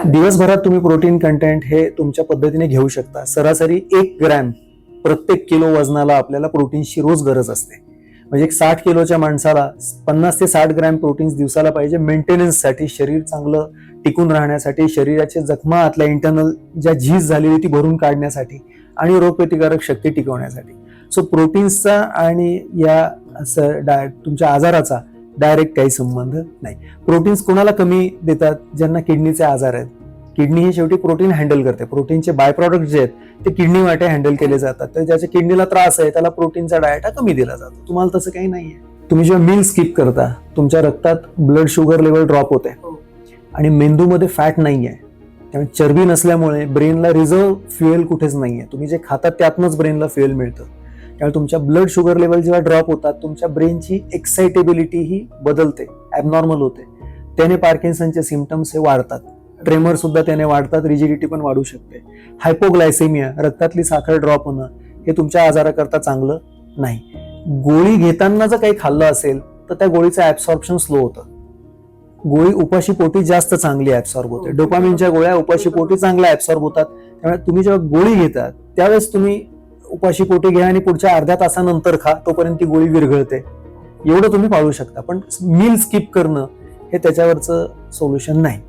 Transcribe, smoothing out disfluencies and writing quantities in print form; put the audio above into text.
दिवसभरात तुम्ही protein content हे तुमच्या पद्धतीने घेऊ शकता. सरासरी 1 ग्रॅम प्रत्येक किलो वजनाला आपल्याला प्रोटीनची रोज गरज असते. म्हणजे एक 60 किलोच्या माणसाला 50 ते 60 ग्रॅम प्रोटीन्स दिवसाला पाहिजे मेंटेनन्ससाठी, शरीर चांगलं टिकून राहण्यासाठी, शरीराच्या जखमा आतल्या इंटरनल ज्या झीज झालेली ती भरून काढण्यासाठी आणि रोगप्रतिकारक शक्ती टिकवण्यासाठी. सो प्रोटीन्सचा आणि या तुमच्या आजाराचा डायरेक्ट काही संबंध नाही. प्रोटीन्स कोणाला कमी देतात? ज्यांना किडनीचे आजार आहेत. किडनी ही शेवटी प्रोटीन हँडल करते. प्रोटीनचे बाय प्रॉडक्ट जे आहेत ते किडनी वाटे हँडल केले जातात. तर ज्याच्या किडनीला त्रास आहे त्याला प्रोटीनचा डाएट हा कमी दिला जातो. तुम्हाला तसं काही नाहीये. तुम्ही जेव्हा मील स्किप करता तुमच्या रक्तात ब्लड शुगर लेवल ड्रॉप होते आणि मेंदूमध्ये फॅट नाहीये, त्यामुळे चरबी नसल्यामुळे ब्रेनला रिझर्व्ह फ्युएल कुठेच नाहीये. तुम्ही जे खातात त्यातनंच ब्रेनला फ्युएल मिळतं. त्यामुळे तुमच्या ब्लड शुगर लेवल जेव्हा ड्रॉप होतात तुमच्या ब्रेनची एक्साइटेबिलिटी ही बदलते, ॲबनॉर्मल होते. त्याने पार्किन्सनचे सिम्पटम्स हे वाढतात. ट्रेमर सुद्धा त्याने वाढतात, रिजिडिटी पण वाढू शकते. हायपोग्लायसेमिया, रक्तातली साखर ड्रॉप होणं हे तुमच्या आजाराकरता चांगलं नाही. गोळी घेताना जर काही खाल्लं असेल तर त्या गोळीचं ऍब्सॉर्प्शन स्लो होतं. गोळी उपाशी पोटी जास्त चांगली ऍब्सॉर्ब होते. डोपामिनच्या गोळ्या उपाशी पोटी चांगल्या ऍब्सॉर्ब होतात. त्यामुळे तुम्ही जेव्हा गोळी घेतात त्यावेळेस तुम्ही उपाशी पोटी घ्या आणि पुढच्या अर्ध्या तासानंतर खा, तोपर्यंत ती गोळी विरघळते. एवढं तुम्ही पाळू शकता. पण मील स्किप करणं हे त्याच्यावरचं सोल्युशन नाही.